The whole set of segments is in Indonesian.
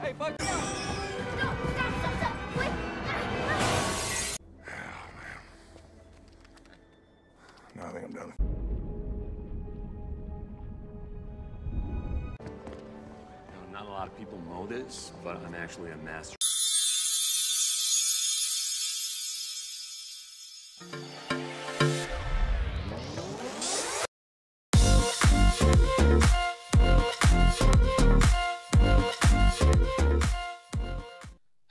No, I think I'm done. Not a lot of people know this, but I'm actually a master.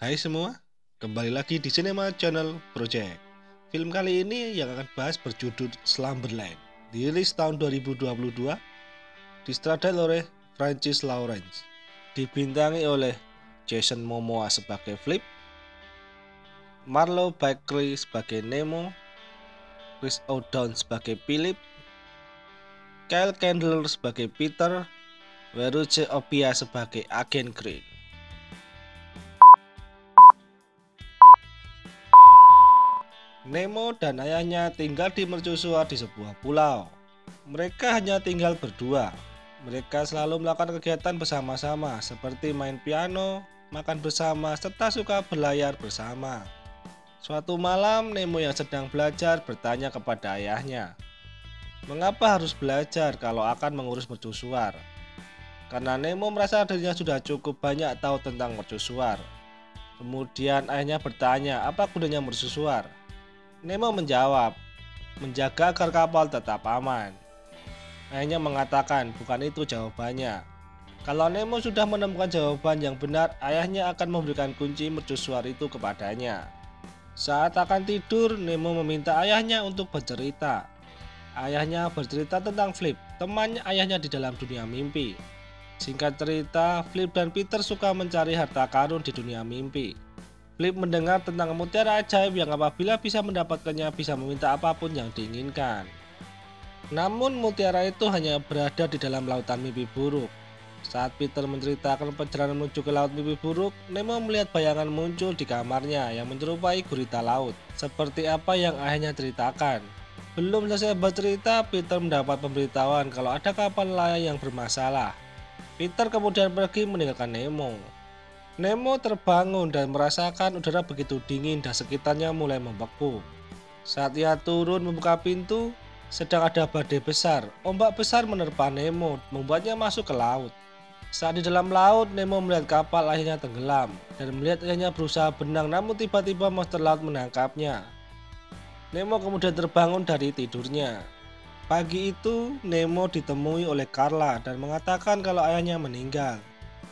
Hai semua, kembali lagi di Cinema Channel Project. Film kali ini yang akan bahas berjudul Slumberland, dirilis tahun 2022, distradai oleh Francis Lawrence, dibintangi oleh Jason Momoa sebagai Flip, Marlo Bakery sebagai Nemo, Chris O'Dowd sebagai Philip, Kyle Chandler sebagai Peter, Weruce Obia sebagai Agen Green. Nemo dan ayahnya tinggal di mercusuar di sebuah pulau. Mereka hanya tinggal berdua. Mereka selalu melakukan kegiatan bersama-sama seperti main piano, makan bersama, serta suka berlayar bersama. Suatu malam, Nemo yang sedang belajar bertanya kepada ayahnya, "Mengapa harus belajar kalau akan mengurus mercusuar?" Karena Nemo merasa dirinya sudah cukup banyak tahu tentang mercusuar. Kemudian ayahnya bertanya, apa gunanya mercusuar? Nemo menjawab, menjaga agar kapal tetap aman. Ayahnya mengatakan, bukan itu jawabannya. Kalau Nemo sudah menemukan jawaban yang benar, ayahnya akan memberikan kunci mercusuar itu kepadanya. Saat akan tidur, Nemo meminta ayahnya untuk bercerita. Ayahnya bercerita tentang Flip, temannya ayahnya di dalam dunia mimpi. Singkat cerita, Flip dan Peter suka mencari harta karun di dunia mimpi. Flip mendengar tentang mutiara ajaib yang apabila bisa mendapatkannya bisa meminta apapun yang diinginkan. Namun mutiara itu hanya berada di dalam lautan mimpi buruk. Saat Peter menceritakan perjalanan menuju ke laut mimpi buruk, Nemo melihat bayangan muncul di kamarnya yang menyerupai gurita laut, seperti apa yang ayahnya ceritakan. Belum selesai bercerita, Peter mendapat pemberitahuan kalau ada kapal nelayan yang bermasalah. Peter kemudian pergi meninggalkan Nemo. Nemo terbangun dan merasakan udara begitu dingin dan sekitarnya mulai membeku. Saat ia turun membuka pintu, sedang ada badai besar. Ombak besar menerpa Nemo, membuatnya masuk ke laut. Saat di dalam laut, Nemo melihat kapal akhirnya tenggelam dan melihat ayahnya berusaha berenang, namun tiba-tiba monster laut menangkapnya. Nemo kemudian terbangun dari tidurnya. Pagi itu, Nemo ditemui oleh Carla dan mengatakan kalau ayahnya meninggal.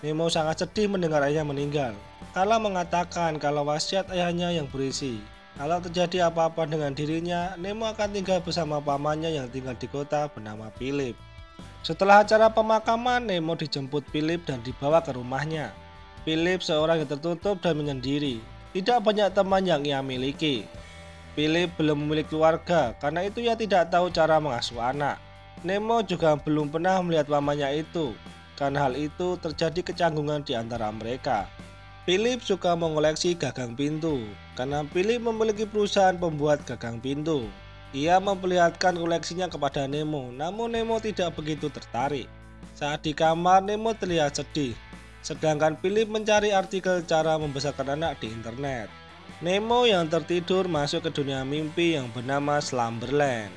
Nemo sangat sedih mendengar ayahnya meninggal. Carla mengatakan kalau wasiat ayahnya yang berisi, kalau terjadi apa-apa dengan dirinya, Nemo akan tinggal bersama pamannya yang tinggal di kota bernama Philip. Setelah acara pemakaman, Nemo dijemput Philip dan dibawa ke rumahnya. Philip seorang yang tertutup dan menyendiri. Tidak banyak teman yang ia miliki. Philip belum memiliki keluarga, karena itu ia tidak tahu cara mengasuh anak. Nemo juga belum pernah melihat pamannya itu. Karena hal itu terjadi kecanggungan di antara mereka. Philip suka mengoleksi gagang pintu, karena Philip memiliki perusahaan pembuat gagang pintu. Ia memperlihatkan koleksinya kepada Nemo, namun Nemo tidak begitu tertarik. Saat di kamar, Nemo terlihat sedih, sedangkan Philip mencari artikel cara membesarkan anak di internet. Nemo yang tertidur masuk ke dunia mimpi yang bernama Slumberland.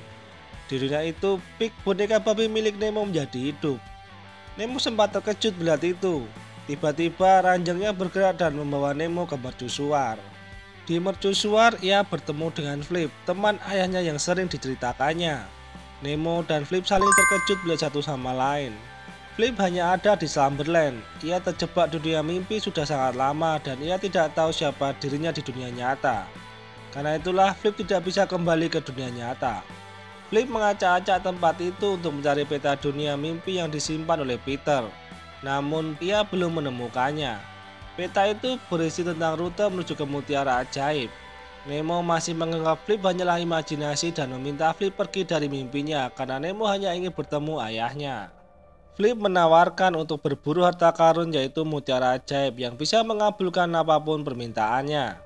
Di dunia itu, Pig, boneka babi milik Nemo, menjadi hidup. Nemo sempat terkejut melihat itu. Tiba-tiba ranjangnya bergerak dan membawa Nemo ke mercusuar. Di mercusuar ia bertemu dengan Flip, teman ayahnya yang sering diceritakannya. Nemo dan Flip saling terkejut melihat satu sama lain. Flip hanya ada di Slumberland. Ia terjebak di dunia mimpi sudah sangat lama dan ia tidak tahu siapa dirinya di dunia nyata. Karena itulah Flip tidak bisa kembali ke dunia nyata. Flip mengacak-acak tempat itu untuk mencari peta dunia mimpi yang disimpan oleh Peter. Namun ia belum menemukannya. Peta itu berisi tentang rute menuju ke mutiara ajaib. Nemo masih menganggap Flip hanyalah imajinasi dan meminta Flip pergi dari mimpinya karena Nemo hanya ingin bertemu ayahnya. Flip menawarkan untuk berburu harta karun yaitu mutiara ajaib yang bisa mengabulkan apapun permintaannya.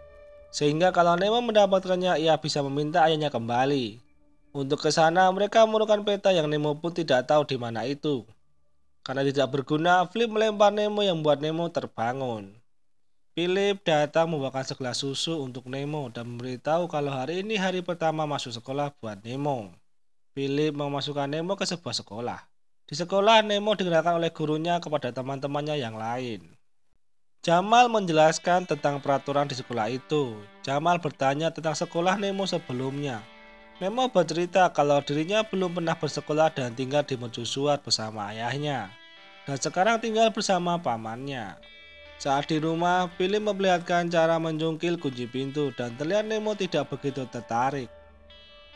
Sehingga kalau Nemo mendapatkannya ia bisa meminta ayahnya kembali. Untuk ke sana mereka memerlukan peta yang Nemo pun tidak tahu di mana itu. Karena tidak berguna, Flip melempar Nemo yang membuat Nemo terbangun. Philip datang membawakan segelas susu untuk Nemo dan memberitahu kalau hari ini hari pertama masuk sekolah buat Nemo. Philip memasukkan Nemo ke sebuah sekolah. Di sekolah, Nemo dikenalkan oleh gurunya kepada teman-temannya yang lain. Jamal menjelaskan tentang peraturan di sekolah itu. Jamal bertanya tentang sekolah Nemo sebelumnya. Nemo bercerita kalau dirinya belum pernah bersekolah dan tinggal di mercusuar bersama ayahnya. Dan sekarang tinggal bersama pamannya. Saat di rumah, Philip memperlihatkan cara menjungkil kunci pintu dan terlihat Nemo tidak begitu tertarik.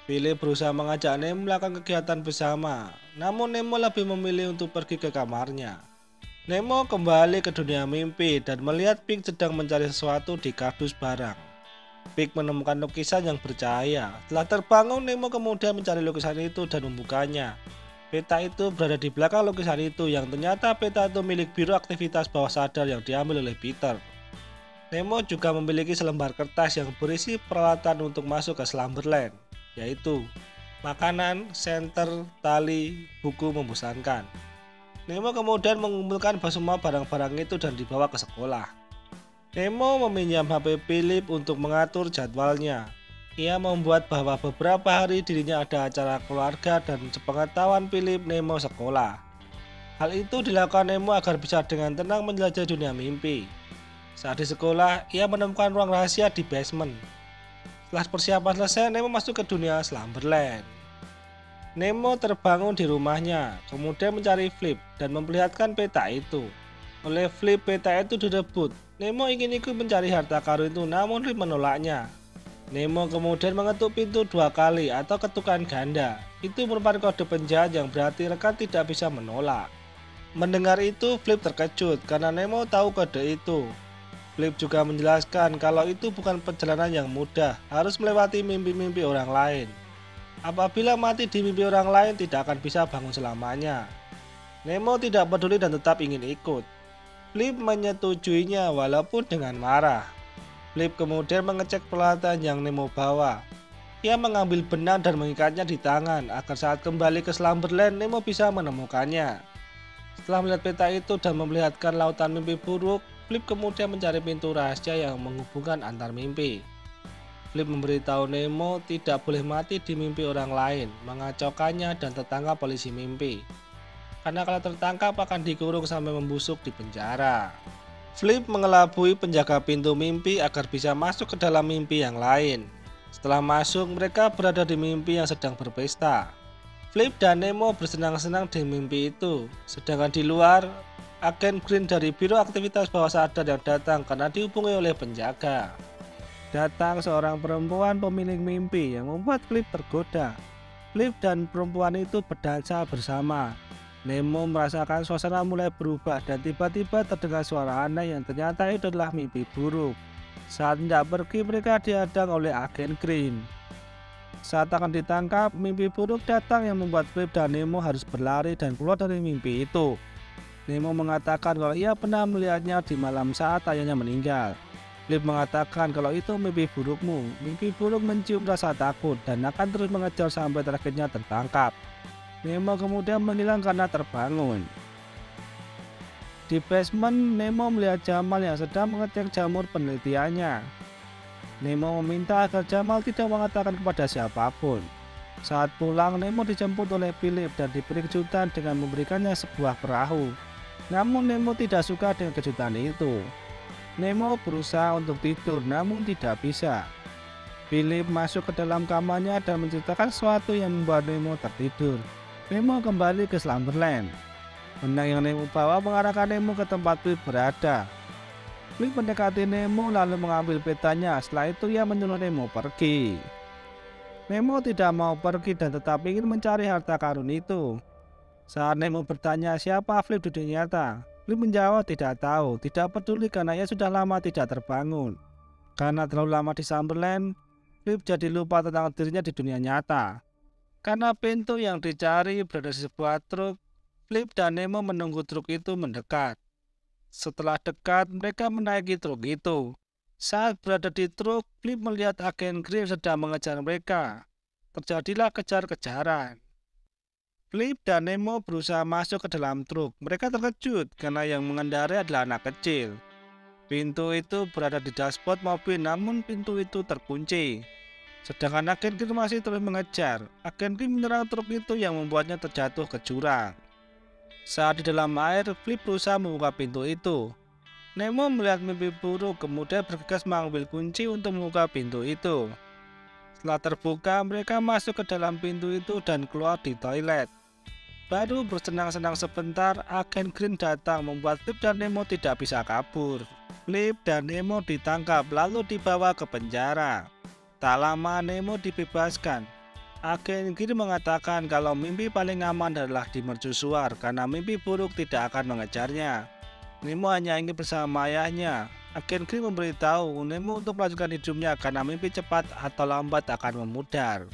Philip berusaha mengajak Nemo melakukan kegiatan bersama, namun Nemo lebih memilih untuk pergi ke kamarnya. Nemo kembali ke dunia mimpi dan melihat Pig sedang mencari sesuatu di kardus barang. Pig menemukan lukisan yang bercahaya. Setelah terbangun, Nemo kemudian mencari lukisan itu dan membukanya. Peta itu berada di belakang lukisan itu yang ternyata peta itu milik Biro Aktivitas Bawah Sadar yang diambil oleh Peter. Nemo juga memiliki selembar kertas yang berisi peralatan untuk masuk ke Slumberland, yaitu makanan, senter, tali, buku membosankan. Nemo kemudian mengumpulkan semua barang-barang itu dan dibawa ke sekolah. Nemo meminjam HP Philip untuk mengatur jadwalnya. Ia membuat bahwa beberapa hari dirinya ada acara keluarga dan sepengetahuan Philip Nemo sekolah. Hal itu dilakukan Nemo agar bisa dengan tenang menjelajah dunia mimpi. Saat di sekolah, ia menemukan ruang rahasia di basement. Setelah persiapan selesai, Nemo masuk ke dunia Slumberland. Nemo terbangun di rumahnya, kemudian mencari Flip dan memperlihatkan peta itu. Oleh Flip, peta itu direbut. Nemo ingin ikut mencari harta karun itu, namun Flip menolaknya. Nemo kemudian mengetuk pintu 2 kali atau ketukan ganda. Itu merupakan kode penjahat yang berarti rekan tidak bisa menolak. Mendengar itu, Flip terkejut karena Nemo tahu kode itu. Flip juga menjelaskan kalau itu bukan perjalanan yang mudah, harus melewati mimpi-mimpi orang lain. Apabila mati di mimpi orang lain, tidak akan bisa bangun selamanya. Nemo tidak peduli dan tetap ingin ikut. Flip menyetujuinya walaupun dengan marah. Flip kemudian mengecek peralatan yang Nemo bawa. Ia mengambil benang dan mengikatnya di tangan agar saat kembali ke Slumberland Nemo bisa menemukannya. Setelah melihat peta itu dan memperlihatkan lautan mimpi buruk, Flip kemudian mencari pintu rahasia yang menghubungkan antar mimpi. Flip memberitahu Nemo tidak boleh mati di mimpi orang lain, mengacaukannya dan tertangkap polisi mimpi. Karena kalau tertangkap akan dikurung sampai membusuk di penjara. Flip mengelabui penjaga pintu mimpi agar bisa masuk ke dalam mimpi yang lain. Setelah masuk, mereka berada di mimpi yang sedang berpesta. Flip dan Nemo bersenang-senang di mimpi itu, sedangkan di luar, agen Green dari Biro Aktivitas Bawah Sadar yang datang karena dihubungi oleh penjaga. Datang seorang perempuan pemilik mimpi yang membuat Flip tergoda. Flip dan perempuan itu berdansa bersama. Nemo merasakan suasana mulai berubah dan tiba-tiba terdengar suara aneh yang ternyata itu adalah mimpi buruk. Saat hendak pergi, mereka dihadang oleh agen Green. Saat akan ditangkap, mimpi buruk datang yang membuat Flip dan Nemo harus berlari dan keluar dari mimpi itu. Nemo mengatakan kalau ia pernah melihatnya di malam saat ayahnya meninggal. Flip mengatakan kalau itu mimpi burukmu. Mimpi buruk mencium rasa takut dan akan terus mengejar sampai terakhirnya tertangkap. Nemo kemudian menghilang karena terbangun. Di basement, Nemo melihat Jamal yang sedang mengecek jamur penelitiannya. Nemo meminta agar Jamal tidak mengatakan kepada siapapun. Saat pulang, Nemo dijemput oleh Philip dan diberi kejutan dengan memberikannya sebuah perahu. Namun Nemo tidak suka dengan kejutan itu. Nemo berusaha untuk tidur namun tidak bisa. Philip masuk ke dalam kamarnya dan menceritakan sesuatu yang membuat Nemo tertidur. Nemo kembali ke Slumberland. Benang yang Nemo bawa mengarahkan Nemo ke tempat Flip berada. Flip mendekati Nemo lalu mengambil petanya. Setelah itu ia menyuruh Nemo pergi. Nemo tidak mau pergi dan tetap ingin mencari harta karun itu. Saat Nemo bertanya siapa Flip di dunia nyata, Flip menjawab tidak tahu, tidak peduli karena ia sudah lama tidak terbangun. Karena terlalu lama di Slumberland, Flip jadi lupa tentang dirinya di dunia nyata. Karena pintu yang dicari berada di sebuah truk, Flip dan Nemo menunggu truk itu mendekat. Setelah dekat, mereka menaiki truk itu. Saat berada di truk, Flip melihat agen Green sedang mengejar mereka. Terjadilah kejar-kejaran. Flip dan Nemo berusaha masuk ke dalam truk. Mereka terkejut karena yang mengendarai adalah anak kecil. Pintu itu berada di dashboard mobil, namun pintu itu terkunci. Sedangkan agen Green masih terus mengejar. Agen Green menyerang truk itu yang membuatnya terjatuh ke jurang. Saat di dalam air, Flip berusaha membuka pintu itu. Nemo melihat mimpi buruk, kemudian bergegas mengambil kunci untuk membuka pintu itu. Setelah terbuka, mereka masuk ke dalam pintu itu dan keluar di toilet. Baru bersenang-senang sebentar, agen Green datang membuat Flip dan Nemo tidak bisa kabur. Flip dan Nemo ditangkap lalu dibawa ke penjara. Tak lama Nemo dibebaskan. Agen Green mengatakan kalau mimpi paling aman adalah di mercusuar karena mimpi buruk tidak akan mengejarnya. Nemo hanya ingin bersama ayahnya. Agen Green memberitahu Nemo untuk melanjutkan hidupnya karena mimpi cepat atau lambat akan memudar.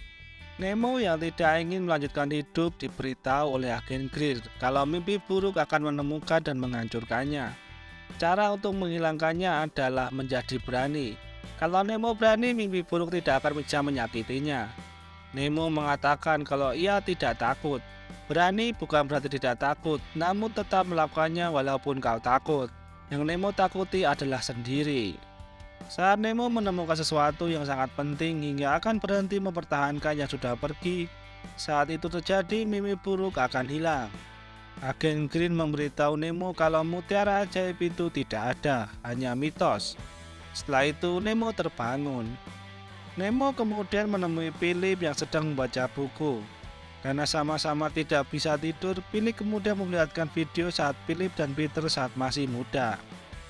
Nemo yang tidak ingin melanjutkan hidup diberitahu oleh agen Green kalau mimpi buruk akan menemukan dan menghancurkannya. Cara untuk menghilangkannya adalah menjadi berani. Kalau Nemo berani, mimpi buruk tidak akan bisa menyakitinya. Nemo mengatakan kalau ia tidak takut. Berani bukan berarti tidak takut, namun tetap melakukannya walaupun kau takut. Yang Nemo takuti adalah sendiri. Saat Nemo menemukan sesuatu yang sangat penting hingga akan berhenti mempertahankan yang sudah pergi, saat itu terjadi mimpi buruk akan hilang. Agen Green memberitahu Nemo kalau mutiara ajaib itu tidak ada, hanya mitos. Setelah itu Nemo terbangun. Nemo kemudian menemui Philip yang sedang membaca buku. Karena sama-sama tidak bisa tidur, Philip kemudian memperlihatkan video saat Philip dan Peter saat masih muda.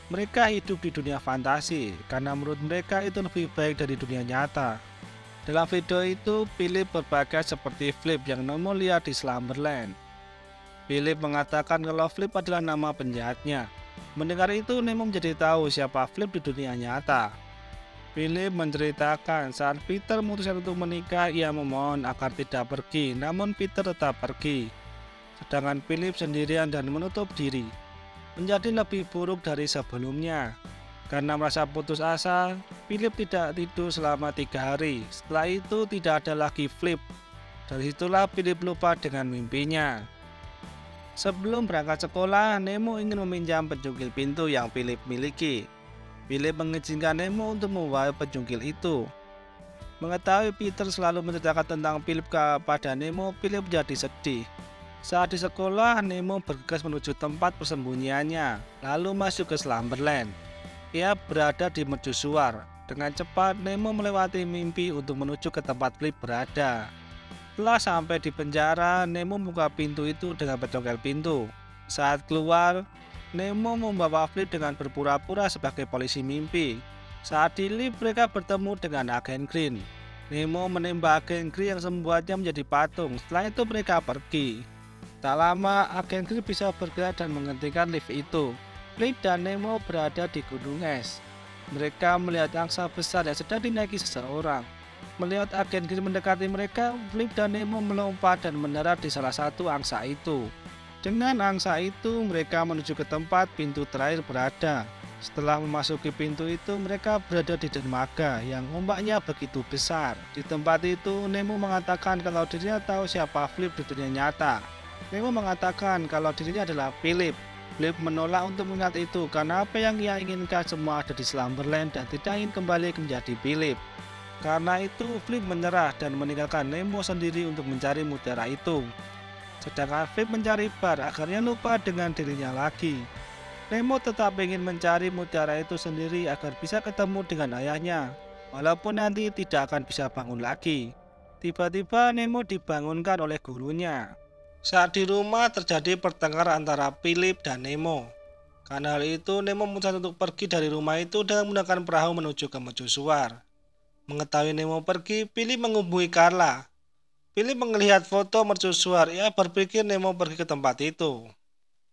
Mereka hidup di dunia fantasi, karena menurut mereka itu lebih baik dari dunia nyata. Dalam video itu, Philip berpakaian seperti Flip yang Nemo lihat di Slumberland. Philip mengatakan kalau Flip adalah nama penjahatnya. Mendengar itu, Nemo menjadi tahu siapa Flip di dunia nyata. Philip menceritakan saat Peter memutuskan untuk menikah, ia memohon agar tidak pergi, namun Peter tetap pergi. Sedangkan Philip sendirian dan menutup diri. Menjadi lebih buruk dari sebelumnya. Karena merasa putus asa, Philip tidak tidur selama 3 hari. Setelah itu tidak ada lagi Flip. Dari situlah Philip lupa dengan mimpinya. Sebelum berangkat sekolah, Nemo ingin meminjam pencungkil pintu yang Philip miliki. Philip mengizinkan Nemo untuk membawa pencungkil itu. Mengetahui Peter selalu menceritakan tentang Philip kepada Nemo, Philip jadi sedih. Saat di sekolah, Nemo bergegas menuju tempat persembunyiannya, lalu masuk ke Slumberland. Ia berada di mercusuar. Dengan cepat, Nemo melewati mimpi untuk menuju ke tempat Flip berada. Setelah sampai di penjara, Nemo membuka pintu itu dengan pencongkel pintu. Saat keluar, Nemo membawa Flip dengan berpura-pura sebagai polisi mimpi. Saat di lift, mereka bertemu dengan agen Green. Nemo menembak agen Green yang membuatnya menjadi patung. Setelah itu mereka pergi. Tak lama, agen Green bisa bergerak dan menghentikan lift itu. Flip dan Nemo berada di gunung es. Mereka melihat angsa besar yang sedang dinaiki seseorang. Melihat agen Green mendekati mereka, Flip dan Nemo melompat dan mendarat di salah satu angsa itu. Dengan angsa itu, mereka menuju ke tempat pintu terakhir berada. Setelah memasuki pintu itu, mereka berada di dermaga yang ombaknya begitu besar. Di tempat itu, Nemo mengatakan kalau dirinya tahu siapa Flip di dunia nyata. Nemo mengatakan kalau dirinya adalah Philip. Philip menolak untuk melihat itu karena apa yang ia inginkan semua ada di Slumberland dan tidak ingin kembali menjadi Philip. Karena itu, Flip menyerah dan meninggalkan Nemo sendiri untuk mencari mutiara itu. Sedangkan Flip mencari bar agarnya lupa dengan dirinya lagi. Nemo tetap ingin mencari mutiara itu sendiri agar bisa ketemu dengan ayahnya, walaupun nanti tidak akan bisa bangun lagi. Tiba-tiba Nemo dibangunkan oleh gurunya. Saat di rumah terjadi pertengkaran antara Philip dan Nemo. Karena hal itu, Nemo memutuskan untuk pergi dari rumah itu dengan menggunakan perahu menuju ke mercusuar. Mengetahui Nemo pergi, Philip menghubungi Carla. Philip melihat foto mercusuar, ia berpikir Nemo pergi ke tempat itu.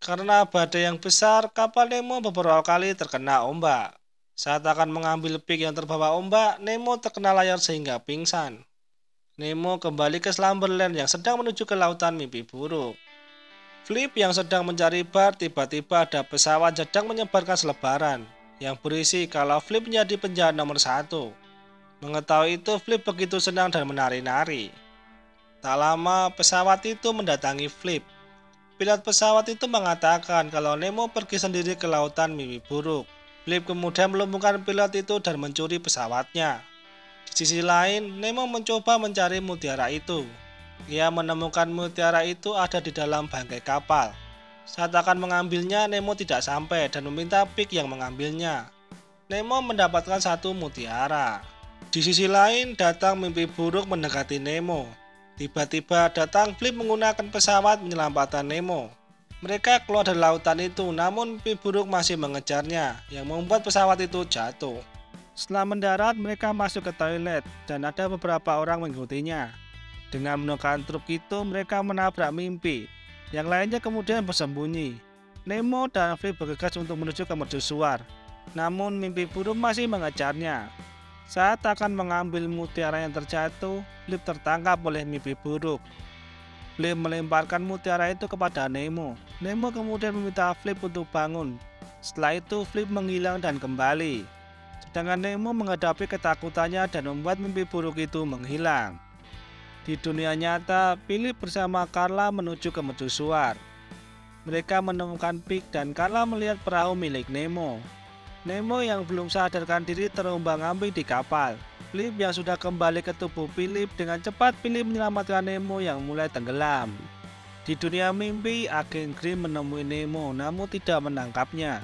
Karena badai yang besar, kapal Nemo beberapa kali terkena ombak. Saat akan mengambil pik yang terbawa ombak, Nemo terkena layar sehingga pingsan. Nemo kembali ke Slumberland yang sedang menuju ke lautan mimpi buruk. Flip yang sedang mencari bar, tiba-tiba ada pesawat sedang menyebarkan selebaran yang berisi kalau Flip menjadi penjahat nomor 1. Mengetahui itu, Flip begitu senang dan menari-nari. Tak lama, pesawat itu mendatangi Flip. Pilot pesawat itu mengatakan kalau Nemo pergi sendiri ke lautan mimpi buruk. Flip kemudian melumpuhkan pilot itu dan mencuri pesawatnya. Di sisi lain, Nemo mencoba mencari mutiara itu. Ia menemukan mutiara itu ada di dalam bangkai kapal. Saat akan mengambilnya, Nemo tidak sampai dan meminta Pig yang mengambilnya. Nemo mendapatkan satu mutiara. Di sisi lain, datang mimpi buruk mendekati Nemo. Tiba-tiba datang Flip menggunakan pesawat menyelamatkan Nemo. Mereka keluar dari lautan itu, namun mimpi buruk masih mengejarnya, yang membuat pesawat itu jatuh. Setelah mendarat, mereka masuk ke toilet, dan ada beberapa orang mengikutinya. Dengan menekan truk itu, mereka menabrak mimpi. Yang lainnya kemudian bersembunyi. Nemo dan Flip bergegas untuk menuju ke mercusuar, namun mimpi buruk masih mengejarnya. Saat akan mengambil mutiara yang terjatuh, Flip tertangkap oleh mimpi buruk. Flip melemparkan mutiara itu kepada Nemo. Nemo kemudian meminta Flip untuk bangun. Setelah itu Flip menghilang dan kembali. Sedangkan Nemo menghadapi ketakutannya dan membuat mimpi buruk itu menghilang. Di dunia nyata, Philip bersama Carla menuju ke mercusuar. Mereka menemukan Pig dan Carla melihat perahu milik Nemo. Nemo yang belum sadarkan diri terombang-ambing di kapal. Flip yang sudah kembali ke tubuh Philip dengan cepat Philip menyelamatkan Nemo yang mulai tenggelam. Di dunia mimpi, agen Grimm menemui Nemo namun tidak menangkapnya.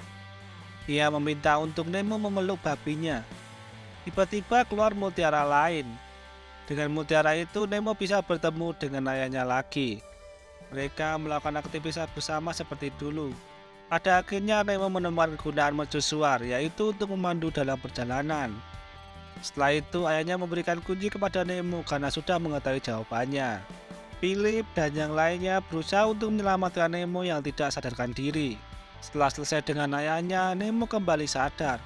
Ia meminta untuk Nemo memeluk babinya. Tiba-tiba keluar mutiara lain. Dengan mutiara itu, Nemo bisa bertemu dengan ayahnya lagi. Mereka melakukan aktivitas bersama seperti dulu. Pada akhirnya Nemo menemukan kegunaan mercusuar, yaitu untuk memandu dalam perjalanan. Setelah itu ayahnya memberikan kunci kepada Nemo karena sudah mengetahui jawabannya. Philip dan yang lainnya berusaha untuk menyelamatkan Nemo yang tidak sadarkan diri. Setelah selesai dengan ayahnya, Nemo kembali sadar.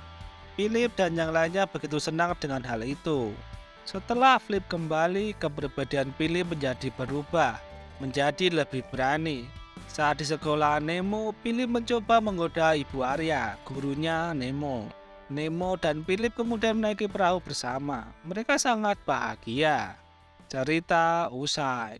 Philip dan yang lainnya begitu senang dengan hal itu. Setelah Flip kembali, kepribadian Philip menjadi berubah, menjadi lebih berani. Saat di sekolah Nemo, Philip mencoba menggoda Ibu Arya, gurunya Nemo. Nemo dan Philip kemudian menaiki perahu bersama. Mereka sangat bahagia. Cerita usai.